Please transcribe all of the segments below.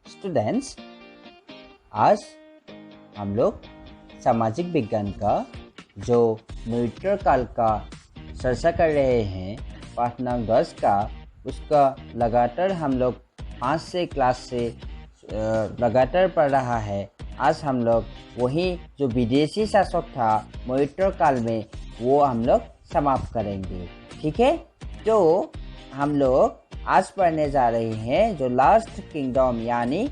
Students, आज हम लोग सामाजिक विज्ञान का जो नोएटर काल का चर्चा कर रहे हैं पाठ नंबर 10 का, उसका लगातार हम लोग 5 से क्लास से लगातार पढ़ रहा है। आज हम लोग वही जो विदेशी शासक था नोएटर काल में, वो हम लोग समाप्त करेंगे। ठीक है, तो हम लोग आज पढ़ने जा रहे हैं जो लास्ट किंगडम यानी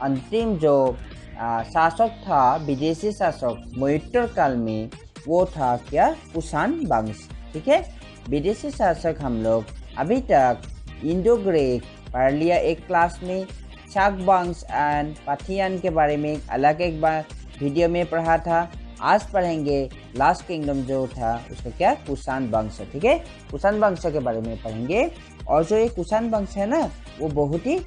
अंतिम जो शासक था, विदेशी शासक नोएटर काल में, वो था क्या? कुषाण वंश। ठीक है, विदेशी शासक हम लोग अभी तक इंडो ग्रीक पढ़ लिया एक क्लास में, शाक वंश एंड पाथियन के बारे में अलग एक बार वीडियो में पढ़ा था। आज पढ़ेंगे लास्ट किंगडम जो था उसका क्या? कुषाण वंश। ठीक है, कुषाण वंश के बारे में पढ़ेंगे। और जो ये कुषाण वंश है ना, वो बहुत ही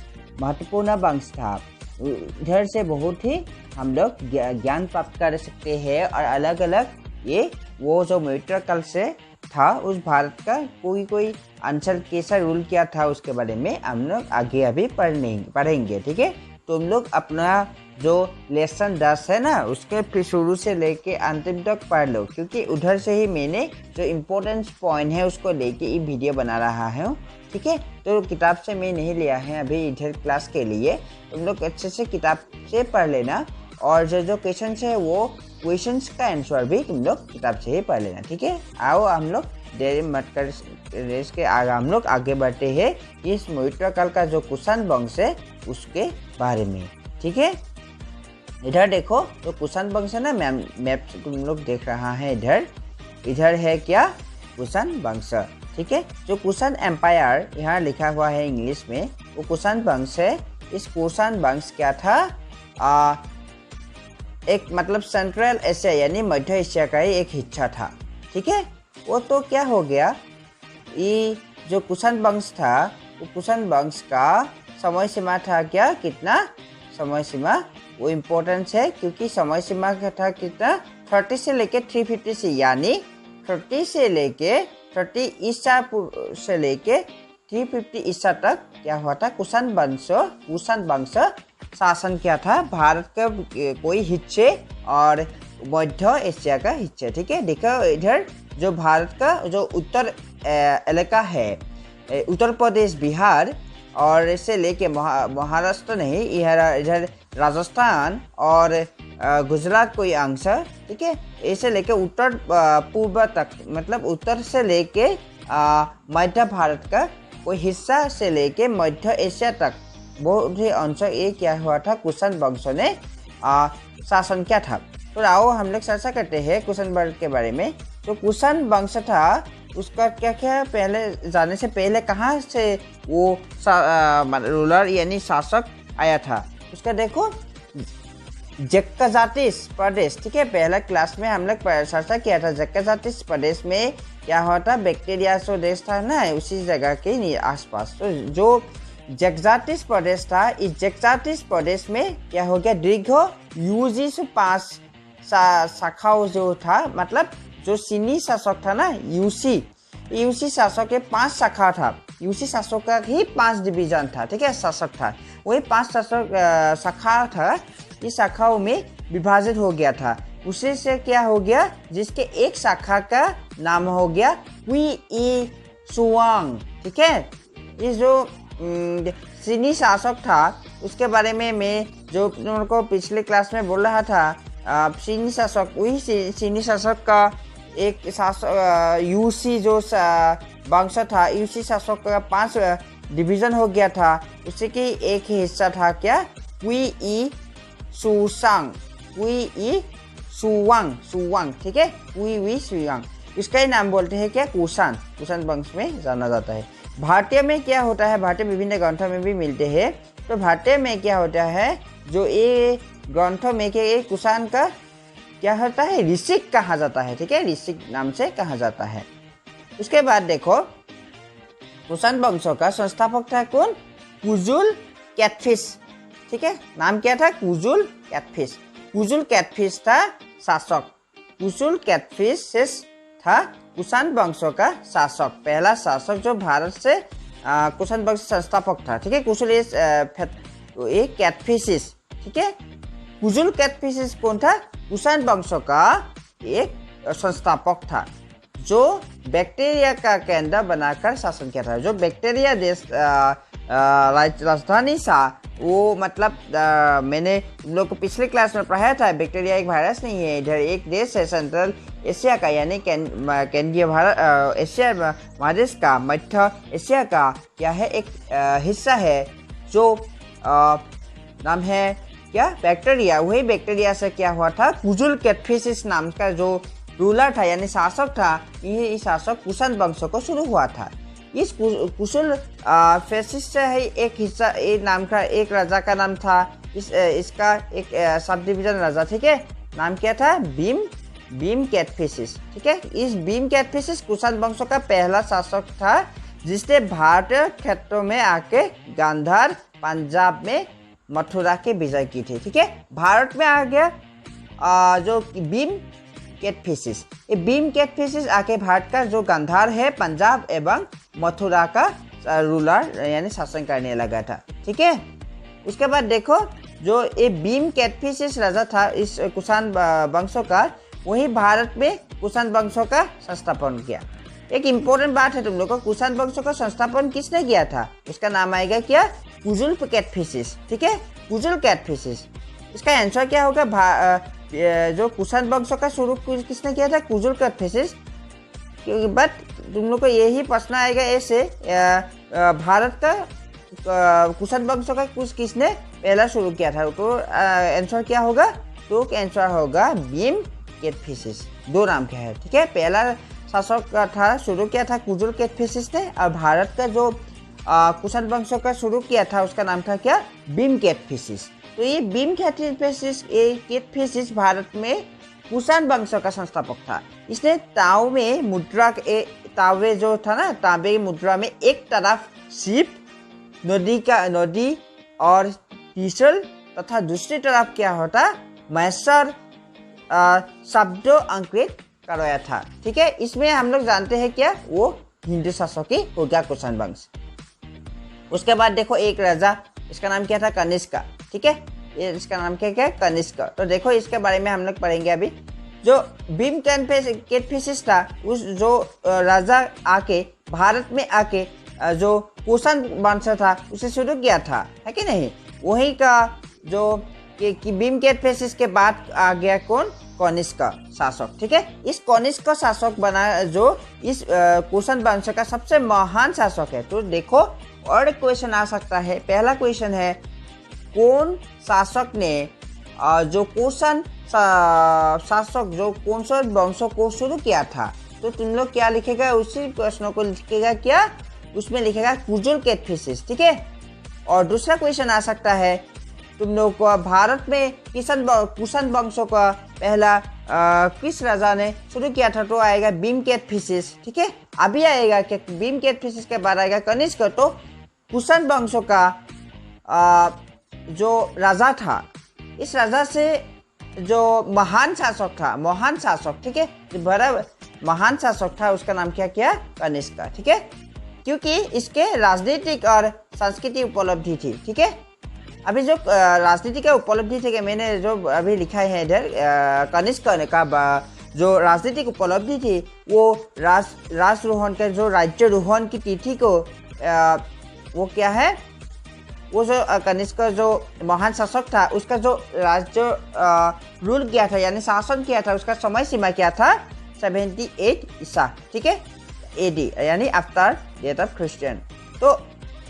महत्वपूर्ण वंश था। इधर से बहुत ही हम लोग ज्ञान प्राप्त कर सकते हैं। और अलग अलग ये वो जो नोएटर काल से था, उस भारत का कोई अंचल कैसा रूल किया था उसके बारे में हम लोग आगे अभी पढ़ेंगे। ठीक है, तुम लोग अपना जो लेसन 10 है ना, उसके फिर शुरू से लेके अंतिम तक पढ़ लो, क्योंकि उधर से ही मैंने जो इम्पोर्टेंट पॉइंट है उसको लेके ये वीडियो बना रहा हूँ। ठीक है, तो किताब से मैं नहीं लिया है अभी इधर क्लास के लिए। तुम लोग अच्छे से किताब से पढ़ लेना, और जो क्वेश्चन है वो क्वेश्चंस का आंसर भी तुम लोग किताब से ही पढ़ लेना। ठीक है, आओ हम लोग देरी मत कर रेस के आगे हम लोग आगे बढ़ते हैं इस नोएटर काल का जो कुषाण वंश है उसके बारे में। ठीक है, इधर देखो तो कुषाण वंश है ना, मैप से तुम लोग देख रहा है, इधर है क्या? कुषाण वंश। ठीक है, जो कुषाण एम्पायर यहाँ लिखा हुआ है इंग्लिश में, वो कुषाण वंश है। इस कुषाण वंश क्या था? एक मतलब सेंट्रल एशिया यानी मध्य एशिया का ही एक हिस्सा था। ठीक है, वो तो क्या हो गया, ये जो कुषाण वंश था, वो कुषाण वंश का समय सीमा था क्या? कितना समय सीमा? वो इम्पोर्टेंस है, क्योंकि समय सीमा का था कितना? 30 से लेके 350 से, यानी 30 से लेके 30 ईसा से लेके 350 ईसा तक क्या हुआ था? कुषाण वंश शासन क्या था? भारत का कोई हिस्से और मध्य एशिया का हिस्सा। ठीक है, देखो इधर जो भारत का जो उत्तर इलाका है, उत्तर प्रदेश, बिहार और इससे लेके महाराष्ट्र नहीं, इधर राजस्थान और गुजरात कोई अंश। ठीक है, इसे लेके उत्तर पूर्व तक, मतलब उत्तर से लेके मध्य भारत का कोई हिस्सा से लेके मध्य एशिया तक बहुत ही अंश ये क्या हुआ था? कुषाण वंश ने शासन किया था। तो आओ हम लोग चर्चा करते हैं कुषाण वंश के बारे में। तो कुषाण वंश था, उसका क्या क्या पहले जाने से पहले कहाँ से वो रूलर यानी शासक आया था? उसका देखो, जक्कजातिस प्रदेश। ठीक है, पहला क्लास में हम लोग चर्चा किया था। जक्कजातिस प्रदेश में क्या हुआ था? बैक्टीरिया जो देश था ना, उसी जगह के आसपास तो जो जक्कजातिस प्रदेश था, इस जक्कजातिस प्रदेश में क्या हो गया? दीर्घ यूजी से 5 शाखाओं जो था, मतलब जो चीनी शासक था ना, यूसी शासक के 5 शाखा था। यूसी शासक का ही 5 डिवीजन था। ठीक है, शासक था, वही 5 शाखा था। इस शाखाओं में विभाजित हो गया था। उसी से क्या हो गया? जिसके एक शाखा का नाम हो गया हुई सुवांग। ठीक है, ये जो चीनी शासक था उसके बारे में मैं जो तुमको पिछले क्लास में बोल रहा था, चीनी शासक, वही चीनी शासक का एक शासक यूसी जो वंश था, यूसी शासक का 5 डिवीजन हो गया था। उसी की एक ही हिस्सा था क्या? हुई सुवांग। ठीक है, हुई सुवांग, इसका ही नाम बोलते हैं क्या? कुषाण वंश में जाना जाता है। भारतीय में क्या होता है? भारतीय विभिन्न ग्रंथों में भी मिलते हैं। तो भारतीय में क्या होता है? जो ये ग्रंथों में के कुषाण का क्या होता है? ऋषिक कहा जाता है। ठीक है, ऋषिक नाम से कहा जाता है। उसके बाद देखो, कुषाण वंशों का संस्थापक था कौन? कुजुल कैटफिश। ठीक है, नाम क्या था? कुजुल कैटफिश था शासक। कुजुल कैटफिश था कुषाण वंशों का शासक, पहला शासक जो भारत से कुषाण वंश संस्थापक था। ठीक है, कुशल तो ये कैटफिशिस, ठीक है। कुजुल कैटफिशिस कौन था? कुषाण वंश का एक संस्थापक था जो बैक्टीरिया का केंद्र बनाकर शासन किया था। जो बैक्टीरिया देश राजधानी था वो मतलब मैंने तुम लोग को पिछले क्लास में पढ़ाया था, बैक्टीरिया एक वायरस नहीं है। इधर एक देश है सेंट्रल एशिया का, यानी केंद्रीय भारत एशिया महादेश का, मध्य एशिया का क्या है एक हिस्सा है जो नाम है क्या? बैक्टीरिया। वही बैक्टीरिया से क्या हुआ था? कुजुल कैटफिशिस नाम का जो रूलर था यानी शासक था, ये शासक कुषाण वंश को शुरू हुआ था। इस कुशल फेसिस से है एक हिस्सा, एक नाम का एक राजा का नाम था। इसका एक सब डिवीजन राजा, ठीक है, नाम क्या था? भीम कैटफिशिस, ठीक है। इस भीम कैटफिशिस कुषाण वंश का पहला शासक था जिसने भारतीय क्षेत्रों में आके गांधार, पंजाब में मथुरा के विजय की थी, ठीक है। भारत में आ गया जो भीम कैटफिशिस। ये भीम कैटफिशिस आके भारत का जो गांधार है, पंजाब एवं मथुरा का रूलर यानी शासन करने लगा था, ठीक है। उसके बाद देखो जो ये भीम कैटफिशिस राजा था इस कुषाण वंशों का, वही भारत में कुषाण वंशों का संस्थापन किया। एक इम्पोर्टेंट बात है तुम लोग को, कुषाण वंशों का संस्थापन किसने किया था? उसका नाम आएगा क्या? कुजुल कैटफिशिस, ठीक है, कुजुल कैटफिशिस। इसका आंसर क्या होगा? जो कुषाण वंशों का शुरू किसने किया था? कुजुल कैटफिशिस। बट तुम लोग को यही प्रश्न आएगा ऐसे, भारत का कुषाण वंशों का किसने पहला शुरू किया था? तो आंसर क्या होगा? तो आंसर होगा भीम कैटफिशिस। दो नाम क्या है, ठीक है। पहला शासक था, शुरू किया था कुजुल कैटफिशिस ने, और भारत का जो कुषाण वंशों का शुरू किया था उसका नाम था क्या? भीम कैटफिशिस। तो ये भीम कैटफिशिस भारत में कुषाण वंश का संस्थापक था। इसने तांबे में मुद्रा, तांबे जो था ना, तांबे मुद्रा में एक तरफ शिप, नदी और त्रिशूल तथा दूसरी तरफ क्या होता? मैसर शब्दों अंकित करवाया था, ठीक है। इसमें हम लोग जानते हैं क्या? वो हिंदू शासक ही हो गया कुषाण वंश। उसके बाद देखो एक राजा, इसका नाम क्या था? कनिष्क, ठीक है। ये इसका नाम क्या है? कनिष्क। तो देखो इसके बारे में हम लोग पढ़ेंगे अभी। जो भीम कैटफिशिस था, उस जो राजा आके भारत में आके जो कुषाण वंश था उसे शुरू किया था, है कि नहीं? वही का जो कि भीम कैटफिशिस के बाद आ गया कौन? कनिष्क शासक, ठीक है। इस कनिष्क शासक बना जो इस कुषाण वंश का सबसे महान शासक है। तो देखो और क्वेश्चन आ सकता है। पहला क्वेश्चन है, कौन शासक ने जो कुषाण शासक जो कुषाण वंशों को शुरू किया था? तो तुम लोग क्या लिखेगा? उसी प्रश्नों को लिखेगा क्या? उसमें लिखेगा कुजुल कैटफिशिस, ठीक है। और दूसरा क्वेश्चन आ सकता है तुम लोग को, भारत में कुषाण वंशों का पहला किस राजा ने शुरू किया था? तो आएगा भीम कैटफिशिस, ठीक है। अभी आएगा कि भीम कैटफिशिस के बाद आएगा कनिष्क। तो कुषाण वंशों का जो राजा था, इस राजा से जो महान शासक, ठीक है, जो बड़ा महान शासक था उसका नाम क्या किया? कनिष्क, ठीक है। क्योंकि इसके राजनीतिक और सांस्कृतिक उपलब्धि थी, ठीक है। अभी जो राजनीतिक उपलब्धि थे कि मैंने जो अभी लिखा है इधर, कनिष्क का जो राजनीतिक उपलब्धि थी वो राष्ट्ररोहण के जो राज्यारोहण की तिथि को वो क्या है? वो जो कनिष्क जो महान शासक था उसका जो राज्य रूल किया था यानी शासन किया था, उसका समय सीमा क्या था? 78 ईसा, ठीक है, एडी यानी आफ्टर डेथ ऑफ क्रिश्चियन। तो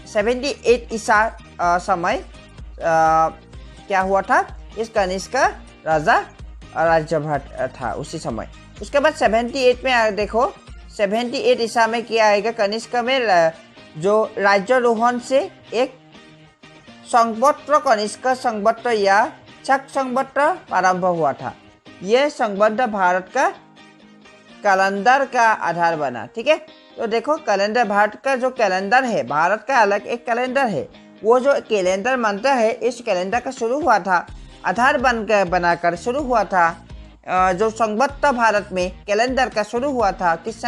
78 ईसा समय क्या हुआ था? इस कनिष्क राजा राज्यभार था उसी समय। उसके बाद 78 में देखो 78 ईसा में क्या आएगा? कनिष्क में जो राज्यारोहण से एक संवत्सर, कनिष्क संवत्सर या शक संवत्सर प्रारंभ हुआ था। यह संवत्सर भारत का कैलेंडर का आधार बना, ठीक है। तो देखो कैलेंडर, भारत का जो कैलेंडर है, भारत का अलग एक कैलेंडर है, वो जो कैलेंडर मानता है, इस कैलेंडर का शुरू हुआ था, आधार बनाकर शुरू हुआ था। जो संवत्सर भारत में कैलेंडर का शुरू हुआ था किस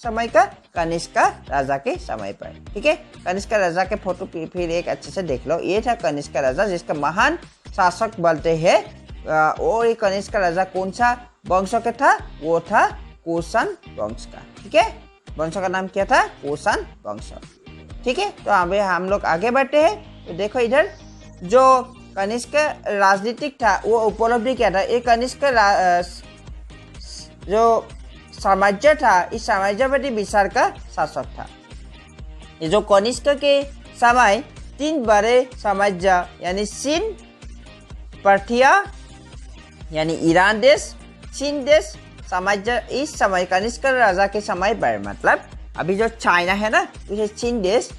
समय का? कनिष्क राजा के समय पर। ठीक है, कनिष्क राजा के फोटो फिर एक अच्छे से देख लो। ये था कनिष्क राजा जिसका महान शासक बोलते हैं। और ये कनिष्क राजा कौन सा वंश का था? वो था कुषाण वंश का। ठीक है, वंश का नाम क्या था? कुषाण वंश। ठीक है, तो अभी हम लोग आगे बढ़ते हैं। तो देखो इधर जो कनिष्क राजनीतिक था वो उपलब्धि क्या था? ये कनिष्क जो साम्राज्य था, इस साम्राज्यवादी विचार का शासक था। ये जो कनिष्क के समय 3 बड़े साम्राज्य यानी चीन, पर्थिया यानी ईरान देश, चीन देश साम्राज्य, इस समय कनिष्क राजा के समय पर, मतलब अभी जो चाइना है ना उसे चीन देश,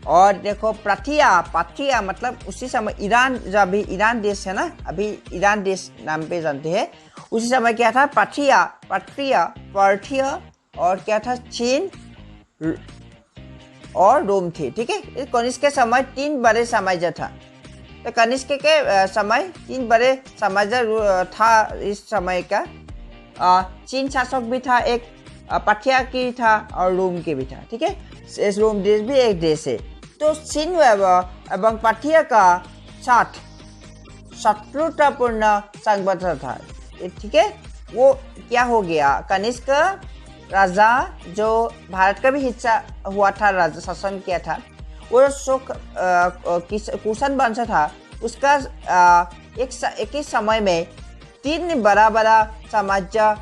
और देखो पाथिया मतलब उसी समय ईरान, जो अभी ईरान देश है ना, अभी ईरान देश नाम पे जानते हैं, उसी समय क्या था? पार्थिया और क्या था? चीन और रोम थी। ठीक है, कनिष्क के समय 3 बड़े साम्राज्य था। तो कनिष्क के समय 3 बड़े साम्राज्य था। इस समय का चीन शासक भी था, एक पाथिया की था और रोम के भी था। ठीक है, इस रोम देश भी एक देश है। तो चीन एवं पाथिया का साथ शत्रुतापूर्ण संबंध था। ठीक है, वो क्या हो गया? कनिष्क राजा जो भारत का भी हिस्सा हुआ था, राजा शासन किया था, वो कुषाण वंश था। उसका एक ही समय में 3 बड़ा साम्राज्य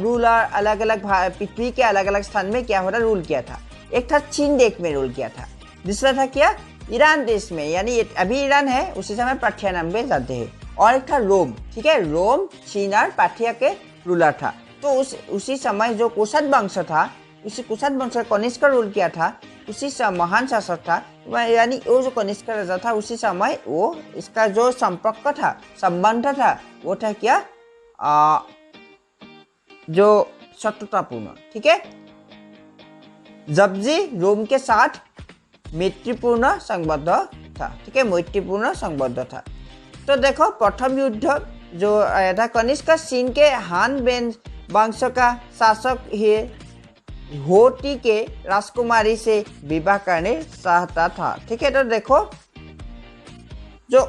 रूलर अलग अलग पृथ्वी के अलग अलग स्थान में क्या हो रहा? रूल किया था। एक था चीन देश में रूल किया था, दूसरा था क्या? ईरान देश में, यानी अभी ईरान है उसी समय पाथिया नाम पे जानते हैं, और एक था रोम। ठीक है, रोम चीन और पाथिया के रूलर था। तो उसी समय जो कुषाण वंश था, उसी कुषाण वंश कनिष्क रूल किया था, उसी महान शासक था, यानी वो जो कनिष्क राजा था उसी समय वो इसका जो संपर्क था, संबंध था, वो था क्या? जो शत्रुतापूर्ण। ठीक है, जबकि रोम के साथ मैत्रीपूर्ण संबंध था। ठीक है, मैत्रीपूर्ण संबंध था। तो देखो प्रथम युद्ध जो था, कनिष्क चीन के हान वंश का शासक है, होटी के राजकुमारी से विवाह करने चाहता था। ठीक है, तो देखो जो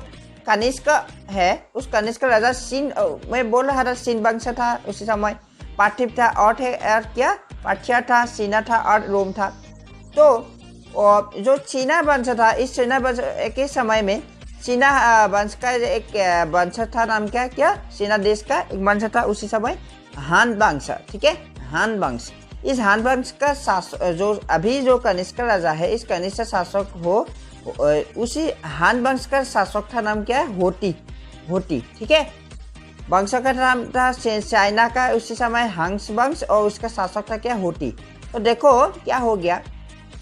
कनिष्क है उस कनिष्क राजा चीन, मैं बोल रहा था चीन वंश था उसी समय, पार्थिव था और क्या? पाथिया था, चीना था और रोम था। तो जो चीना वंश था, इस चीना वंश एक ही समय में चीना वंश का एक वंश था, नाम क्या? चीना देश का एक वंश था उसी समय, हान वंश। ठीक है, हान वंश। इस हान वंश का जो अभी जो कनिष्क राजा है, इस कनिष्क शासक हो, उसी हान वंश का शासक था, नाम क्या है? होटी। ठीक है, वंश का नाम था चाइना का उसी समय हंस वंश, और उसका शासक था क्या? होटी। तो देखो क्या हो गया?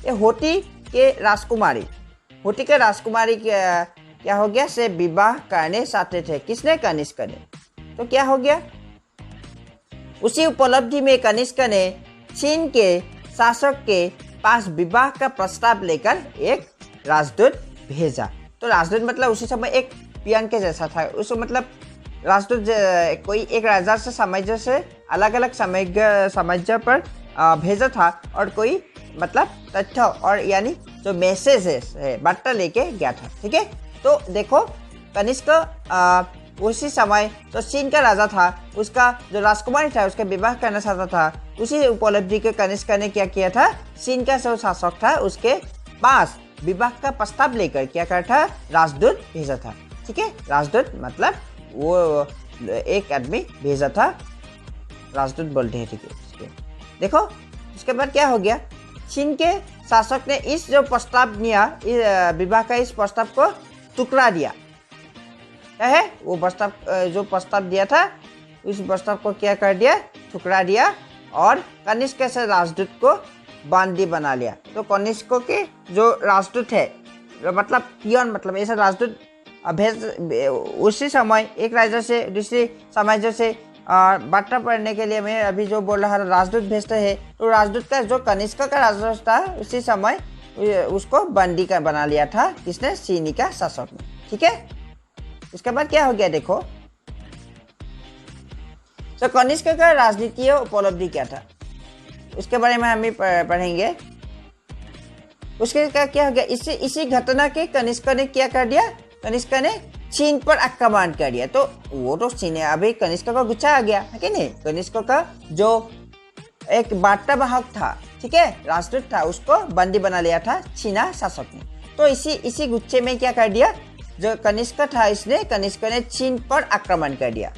ये होटी के राजकुमारी क्या हो गया? से विवाह करने चाहते थे। किसने? कनिष्क ने। तो क्या हो गया? उसी उपलब्धि में कनिष्क ने चीन के शासक के पास विवाह का प्रस्ताव लेकर एक राजदूत भेजा। तो राजदूत मतलब उसी समय एक पियन के जैसा था। उसको मतलब राजदूत कोई एक राजा से साम्राज्य से अलग अलग साम्राज्य पर भेजा था, और कोई मतलब तथ्य और यानी जो मैसेज है वार्ता लेके गया था। ठीक है, तो देखो कनिष्क उसी समय जो चीन का राजा था, उसका जो राजकुमारी था उसका विवाह करना चाहता था। उसी उपलब्धि के कनिष्क ने क्या किया था? चीन का जो शासक था उसके पास विवाह का प्रस्ताव लेकर क्या करता? राजदूत भेजा था। ठीक है, राजदूत मतलब वो एक आदमी भेजा था, राजदूत बोलते हैं। ठीक है, देखो उसके बाद क्या हो गया? चीन के शासक ने इस जो प्रस्ताव दिया, विवाह का इस प्रस्ताव को टुकड़ा दिया। क्या है वो प्रस्ताव? जो प्रस्ताव दिया था उस प्रस्ताव को क्या कर दिया? टुकड़ा दिया, और कनिष्क से राजदूत को बंदी बना लिया। तो कनिष्क के जो राजदूत है, मतलब पियन, मतलब ऐसा राजदूत भेज उसी समय एक राज्य से दूसरे साम्राज्य से बांटा पड़ने के लिए, मैं अभी जो बोल रहा था राजदूत भेजते हैं, तो राजदूत का जो कनिष्क का राजदूत था उसी समय उसको बंदी का बना लिया था। किसने? चीनी का शासक ने। ठीक है, उसके बाद क्या हो गया? देखो तो कनिष्क का राजनीतिक उपलब्धि क्या था? उसके बारे में हम भी पढ़ेंगे। उसके क्या हो गया, इसी घटना के कनिष्क ने क्या कर दिया, कनिष्क ने चीन पर आक्रमण कर दिया। तो वो तो चीन अभी कनिष्क का गुस्सा आ गया है कि नहीं। कनिष्क का जो एक वार्तावाहक था, ठीक है, राजदूत था, उसको बंदी बना लिया था चीना शासक ने। तो इसी गुस्से में क्या कर दिया, जो कनिष्क था कनिष्क ने चीन पर आक्रमण कर दिया।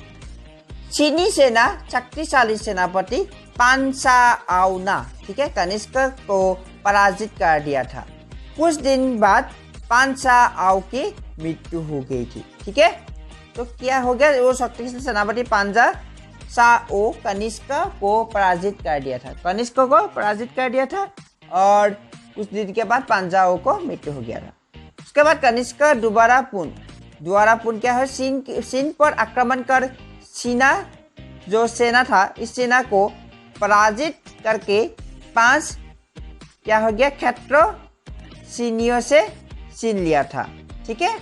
चीनी सेना शक्तिशाली सेनापति पांचाओना, ठीक है, कनिष्क को पराजित कर दिया था। कुछ दिन बाद पांचाओ की मृत्यु हो गई थी, ठीक है। तो क्या हो गया, वो शक्तिशाली सेनापति पांचाओ कनिष्क को पराजित कर दिया था, कनिष्क को पराजित कर दिया था और कुछ दिन के बाद पांचाओ को मृत्यु हो गया था। उसके बाद कनिष्क दोबारा पुनः क्या है, चीन पर आक्रमण कर चीना जो सेना था, इस सेना को पराजित करके 5 क्या हो गया, क्षेत्र चीनियों से छीन लिया था, ठीक है।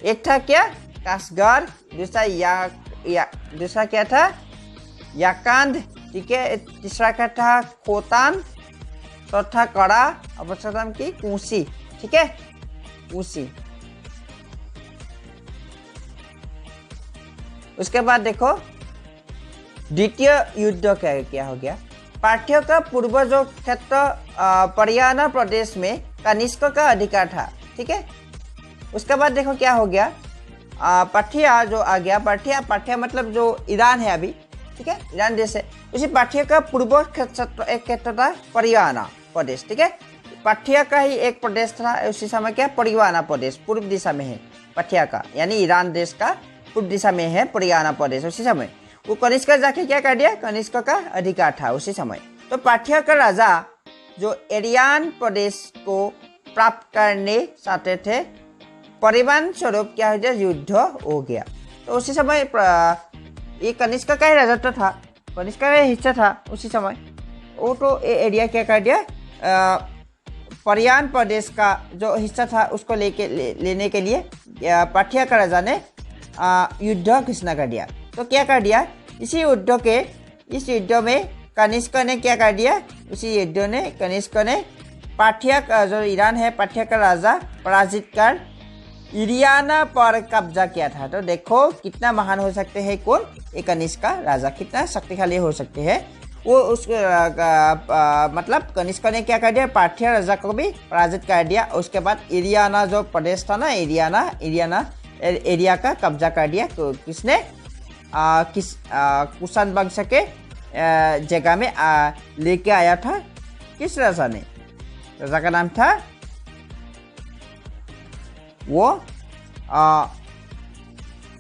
एक था क्या, कासगढ़, दूसरा क्या था, याकांद, ठीक है, तीसरा क्या था, खोतान, चौथा कड़ा और चौथा की कुशी, ठीक है, कुशी। उसके बाद देखो द्वितीय युद्ध क्या हो गया। पार्थ्य का पूर्व जो क्षेत्र परियाना प्रदेश में कनिष्क का अधिकार था, ठीक है। उसके बाद देखो क्या हो गया, पाठिया जो आ गया, पाठिया मतलब जो ईरान है अभी, ठीक है, ईरान देश है। उसी पाठिया का पूर्व एक क्षेत्र था परियाना प्रदेश, ठीक है। पाठिया का ही एक प्रदेश था उसी समय क्या, परियाना प्रदेश पूर्व दिशा में है पाठिया का, यानी ईरान देश का पूर्व दिशा में है परियाना प्रदेश। उसी समय वो कनिष्क जाके क्या कर दिया, कनिष्क का अधिकार था उसी समय। तो पाठ्य का राजा जो एरियान प्रदेश को प्राप्त करने चाहते थे, परिवहन स्वरूप क्या हो गया, युद्ध हो गया। तो उसी समय ये कनिष्क का ही राजत्व था, कनिष्क का हिस्सा था उसी समय। वो तो एरिया क्या कर दिया, परियान प्रदेश का जो हिस्सा था उसको लेने के लिए पाठ्य का राजा ने युद्ध घोषणा कर दिया। तो क्या कर दिया, इस युद्ध में कनिष्क ने क्या कर दिया, उसी युद्ध ने कनिष्क ने पाठ्य का जो ईरान है, पाठ्य का राजा पराजित कर इरियाना पर कब्जा किया था। तो देखो कितना महान हो सकते हैं कौन, एक कनिष्क का राजा कितना शक्तिशाली हो सकते हैं। वो उस मतलब कनिष्क ने क्या कर दिया, पाठ्य राजा को भी पराजित कर दिया। उसके बाद इरियाना जो प्रदेश था ना, इरियाना एरिया का कब्जा कर दिया। तो किसने, कुषाण वंश के जगह में लेके आया था, किस राजा ने, राजा का नाम था वो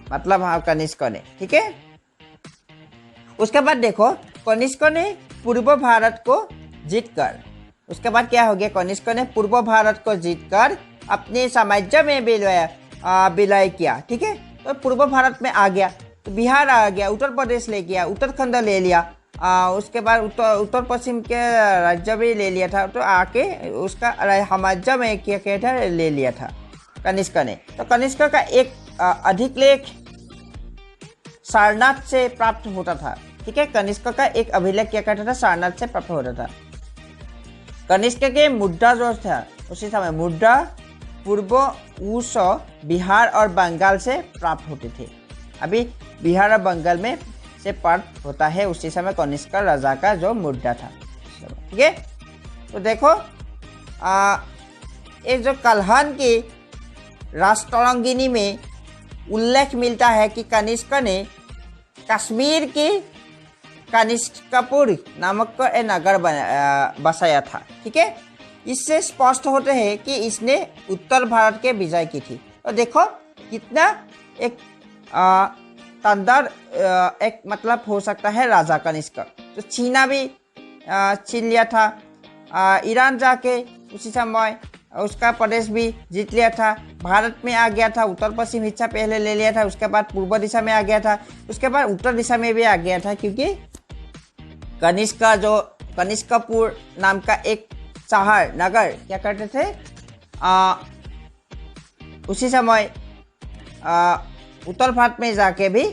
मतलब कनिष्क ने, ठीक है। उसके बाद देखो कनिष्क ने पूर्व भारत को जीतकर, उसके बाद क्या हो गया, कनिष्क ने पूर्व भारत को जीतकर अपने साम्राज्य में विलय किया, ठीक है। तो पूर्व भारत में आ गया, तो बिहार आ गया, उत्तर प्रदेश ले गया, उत्तराखंड ले लिया, उसके बाद उत्तर पश्चिम के राज्य भी ले लिया था। तो आके उसका साम्राज्य में क्या था, ले लिया था कनिष्क ने। तो कनिष्क का एक अधिलेख सारनाथ से प्राप्त होता था, ठीक है। कनिष्क का एक अभिलेख क्या करता था, सारनाथ से प्राप्त होता था। कनिष्क के मुद्रा जो था उसी समय, मुद्रा पूर्व उस बिहार और बंगाल से प्राप्त होते थे। अभी बिहार और बंगाल में से प्राप्त होता है उसी समय कनिष्क राजा का जो मुद्रा था, ठीक है। तो देखो ये जो कल्हन की राष्ट्ररंगिनी में उल्लेख मिलता है कि कनिष्क ने कश्मीर की कनिष्कपुर नामक एक नगर बसाया था, ठीक है। इससे स्पष्ट होते हैं कि इसने उत्तर भारत के विजय की थी। तो देखो कितना एक शानदार एक मतलब हो सकता है राजा कनिष्क। तो चीना भी छीन लिया था, ईरान जाके उसी समय उसका प्रदेश भी जीत लिया था, भारत में आ गया था, उत्तर पश्चिम हिस्सा पहले ले लिया था, उसके बाद पूर्व दिशा में आ गया था, उसके बाद उत्तर दिशा में भी आ गया था, क्योंकि कनिष्क जो कनिष्कपुर नाम का एक शहर नगर क्या करते थे, उसी समय उत्तर भारत में जाके भी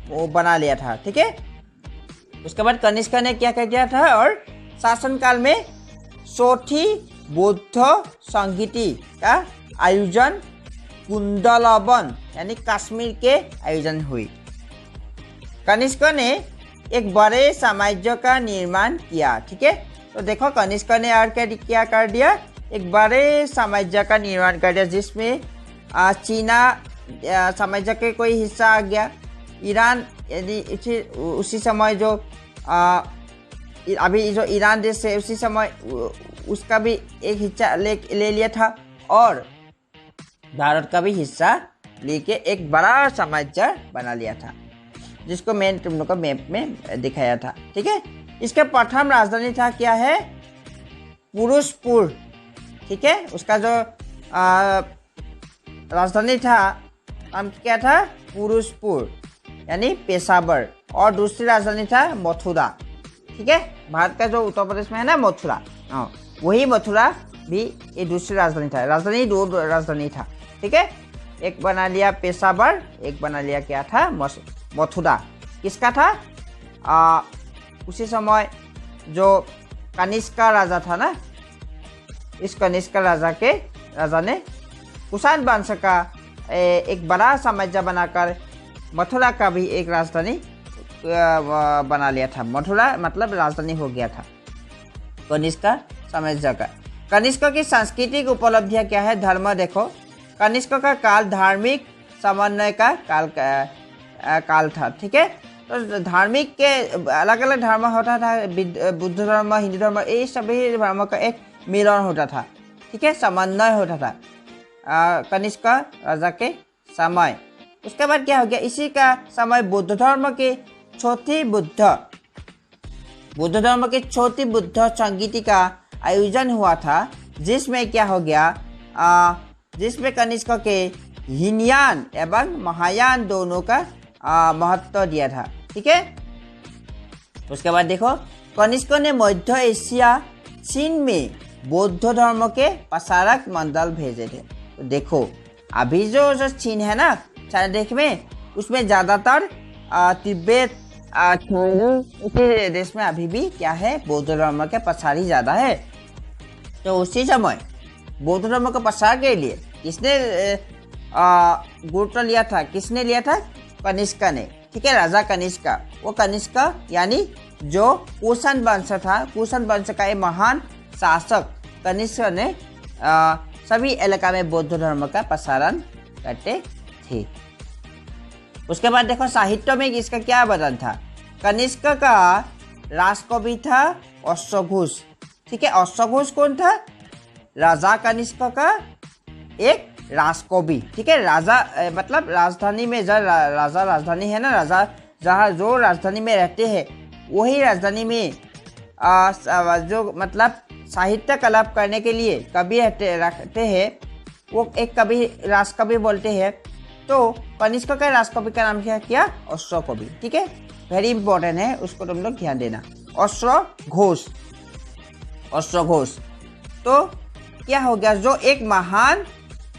वो बना लिया था, ठीक है। उसके बाद कनिष्क ने क्या क्या किया था और शासनकाल में चौथी बौद्ध संगीति का आयोजन कुंडलवन यानी कश्मीर के आयोजन हुई। कनिष्क ने एक बड़े साम्राज्य का निर्माण किया। ठीक है, तो देखो कनिष्क ने और क्या कर दिया, एक बड़े साम्राज्य का निर्माण कर दिया जिसमें चीना साम्राज्य के कोई हिस्सा आ गया, ईरान यदि उसी समय जो अभी जो ईरान देश है उसी समय उसका भी एक हिस्सा ले लिया था और भारत का भी हिस्सा लेके एक बड़ा साम्राज्य बना लिया था, जिसको मैंने तुम लोग को मैप में दिखाया था। ठीक है, इसका प्रथम राजधानी था क्या है, पुरुषपुर। ठीक है, उसका जो राजधानी था नाम क्या था, पुरुषपुर यानी पेशावर, और दूसरी राजधानी था मथुरा। ठीक है, भारत का जो उत्तर प्रदेश में है ना मथुरा, वही मथुरा भी ये दूसरी राजधानी था। दो राजधानी था। ठीक है, एक बना लिया पेशावर, एक बना लिया क्या था मथुरा। किसका था, उसी समय जो कनिष्क राजा था ना, इस कनिष्क राजा ने कुषाण वंश का एक बड़ा साम्राज्य बनाकर मथुरा का भी एक राजधानी बना लिया था। मथुरा मतलब राजधानी हो गया था कनिष्क साम्राज्य का। कनिष्क की सांस्कृतिक उपलब्धियां क्या है, धर्म देखो, कनिष्क का काल धार्मिक समन्वय का काल था। ठीक है, तो धार्मिक के अलग अलग धर्म होता था, बुद्ध धर्म, हिंदू धर्म, ये सभी धर्मों का एक मिलन होता था। ठीक है, समन्वय होता था कनिष्क राजा के समय। उसके बाद क्या हो गया, इसी का समय बुद्ध धर्म के चौथी बुद्ध संगीति का आयोजन हुआ था, जिसमें क्या हो गया, जिसमें कनिष्क के हीनयान एवं महायान दोनों का महत्व दिया था। ठीक है, उसके बाद देखो कनिष्क ने मध्य एशिया चीन में बौद्ध धर्म के प्रसारक मंडल भेजे थे। तो देखो अभी जो चीन है ना चाइना में, उसमें ज़्यादातर तिब्बत उसी देश में अभी भी क्या है, बौद्ध धर्म के प्रसारी ज़्यादा है। तो उसी समय बौद्ध धर्म के प्रसार के लिए किसने गुरुत्व लिया था, किसने लिया था, कनिष्क ने। ठीक है, राजा कनिष्क, वो कनिष्क यानी जो कुषाण वंश था, कुषाण वंश का एक महान शासक कनिष्क ने सभी इलाका में बौद्ध धर्म का प्रसारण करते थे। उसके बाद देखो साहित्य में इसका क्या बदल था, कनिष्क का राजकवि था अश्वघोष। ठीक है, अश्वघोष कौन था, राजा कनिष्क का एक राजकवि। ठीक है, राजा मतलब राजधानी में राजा राजधानी है ना, राजा जहाँ जो राजधानी में रहते हैं वही राजधानी में जो मतलब साहित्य कला करने के लिए कवि रखते हैं, वो एक कवि राजकवि बोलते हैं। तो कनिष्क का राजकवि का नाम क्या किया, अश्वकवि। ठीक है, वेरी इंपॉर्टेंट है, उसको तुम लोग ध्यान देना। अश्वघोष तो क्या हो गया, जो एक महान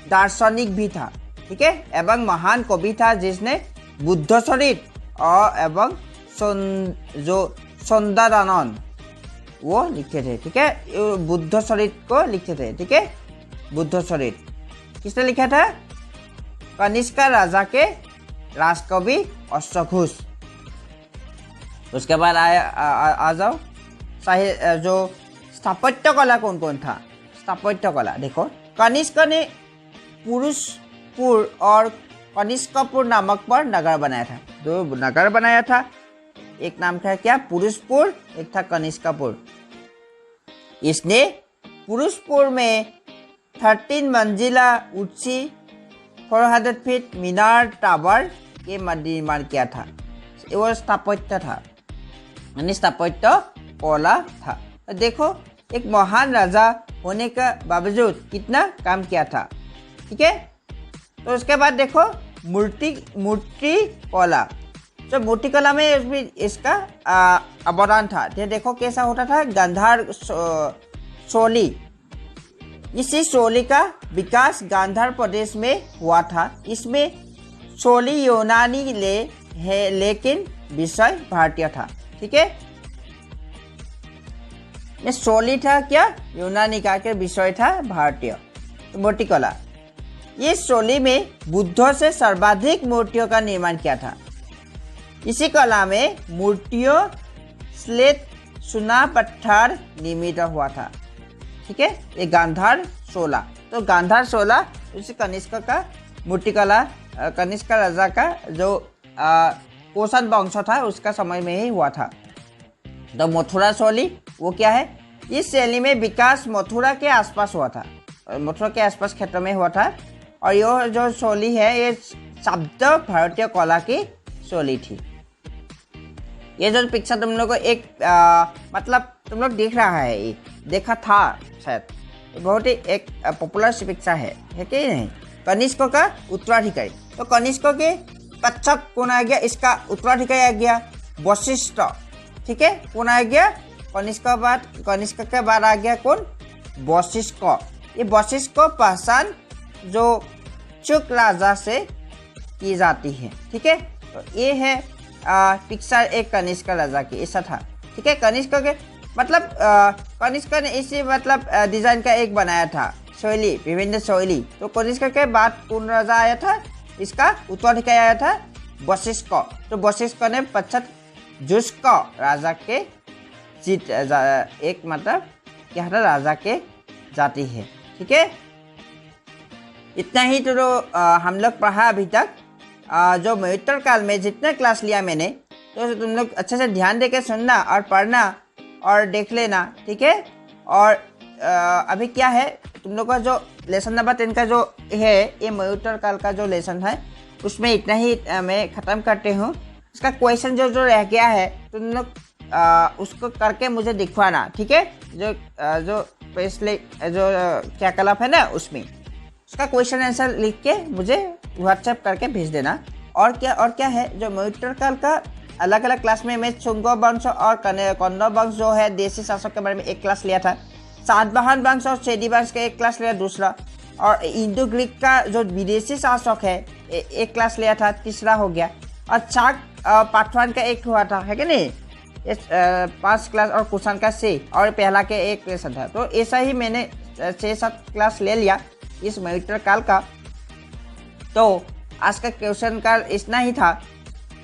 दार्शनिक भी था। ठीक है, एवं महान कवि था, जिसने बुद्ध चरित और एवं जो सौंदरानंद वो लिखे थे। ठीक है, बुद्ध चरित को लिखे थे। ठीक है, बुद्ध चरित किसने लिखा था, कनिष्क राजा के राजकवि अश्वघोष। उसके बाद आ जाओ जो स्थापत्य कला कौन कौन था, स्थापत्य कला देखो, कनिष्क ने पुरुषपुर और कनिष्कपुर नामक पर नगर बनाया था। दो नगर बनाया था, एक नाम था क्या, पुरुषपुर, एक था कनिष्कपुर। इसने पुरुषपुर में 13 मंजिला ऊंची 400 फीट मीनार टावर के निर्माण किया था। वो स्थापत्य था, यानी स्थापत्य कला था। देखो एक महान राजा होने का बावजूद कितना काम किया था। ठीक है, तो उसके बाद देखो मूर्ति कला, तो मूर्ति कला में इसका अवदान था। देखो कैसा होता था, गांधार शैली, इसी शैली का विकास गांधार प्रदेश में हुआ था। इसमें शैली यूनानी लेकिन विषय भारतीय था। ठीक है। ये शैली था क्या यूनानी का के विषय था भारतीय मूर्तिकला। इस शैली में बुद्धों से सर्वाधिक मूर्तियों का निर्माण किया था। इसी कला में मूर्तियों स्लेट सुना पत्थर निर्मित हुआ था, ठीक है। ये गांधार 16, तो गांधार 16 उसी कनिष्क का मूर्तिकला, कनिष्क राजा का जो कोसन वंश था उसका समय में ही हुआ था। तो मथुरा शैली वो क्या है, इस शैली में विकास मथुरा के आसपास हुआ था, मथुरा के आसपास क्षेत्र में हुआ था। और यह जो शैली है ये शब्द भारतीय कला की शैली थी। ये जो पिक्चर तुम लोग को एक मतलब तुम लोग देख रहा है, ये देखा था शायद, बहुत ही एक पॉपुलर सी पिक्चर है कि नहीं। कनिष्क का उत्तराधिकारी, तो कनिष्क के पश्चात कौन आ गया, इसका उत्तराधिकारी आ गया वशिष्ठ, ठीक है। कौन आ गया, कनिष्क के बाद आ गया कौन, वशिष्ठ। ये वशिष्ठ को पहचान जो चुक राजा से की जाती है, ठीक है। तो ये है पिक्चर एक कनिष्क राजा की, ऐसा था, ठीक है। कनिष्क के मतलब कनिष्क ने इसी मतलब डिजाइन का एक बनाया था शैली, विभिन्न शैली। तो कनिष्क के बाद कौन राजा आया था, इसका उत्तराधिकारी आया था वशिष्ठ। तो वशिष्ठ ने पश्चात जुष्क राजा के जीत एक मतलब क्या था, राजा के जाति है, ठीक है। इतना ही तो हम लोग पढ़ा अभी तक। जो मयोत्तर काल में जितने क्लास लिया मैंने, तो तुम लोग अच्छे से ध्यान देके सुनना और पढ़ना और देख लेना, ठीक है। और अभी क्या है, तुम लोग का जो लेसन नंबर 10 का जो है ये मयोत्तर काल का जो लेसन है उसमें इतना ही मैं ख़त्म करते हूँ। इसका क्वेश्चन जो रह गया है तुम लोग उसको करके मुझे दिखवाना, ठीक है। जो पिछले जो क्रियाकलाप है ना उसमें उसका क्वेश्चन आंसर लिख के मुझे व्हाट्सएप करके भेज देना। और क्या है, जो मयोत्तर काल का अलग अलग क्लास में मैं शुंग वंश और कौंड वंश जो है देशी शासक के बारे में एक क्लास लिया था, सातवाहन वंश और चेदी वंश का एक क्लास लिया दूसरा, और इंडो ग्रीक का जो विदेशी शासक है एक क्लास लिया था, तीसरा हो गया। और चाक पाठवान का एक हुआ था, है कि नहीं, 5 क्लास, और कुषाण का 6 और पहला के एक लेसन था। तो ऐसा ही मैंने 6-7 क्लास ले लिया इस मयोत्तर काल का। तो आज का क्वेश्चन का इतना ही था।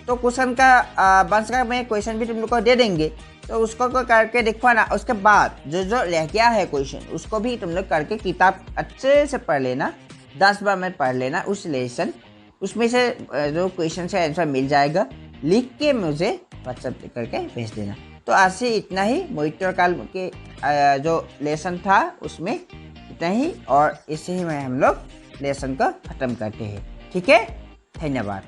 तो क्वेश्चन का वंश का मैं क्वेश्चन भी तुम लोग को दे देंगे, तो उसको करके दिखवाना। उसके बाद जो रह गया है क्वेश्चन उसको भी तुम लोग करके किताब अच्छे से पढ़ लेना, 10 बार में पढ़ लेना उस लेसन, उसमें से जो क्वेश्चन से आंसर मिल जाएगा, लिख के मुझे व्हाट्सएप करके भेज देना। तो आज से इतना ही, मयोत्तर काल के जो लेसन था उसमें इतना ही, और इससे ही हम लोग लेसन को ख़त्म करते हैं, ठीक है। धन्यवाद।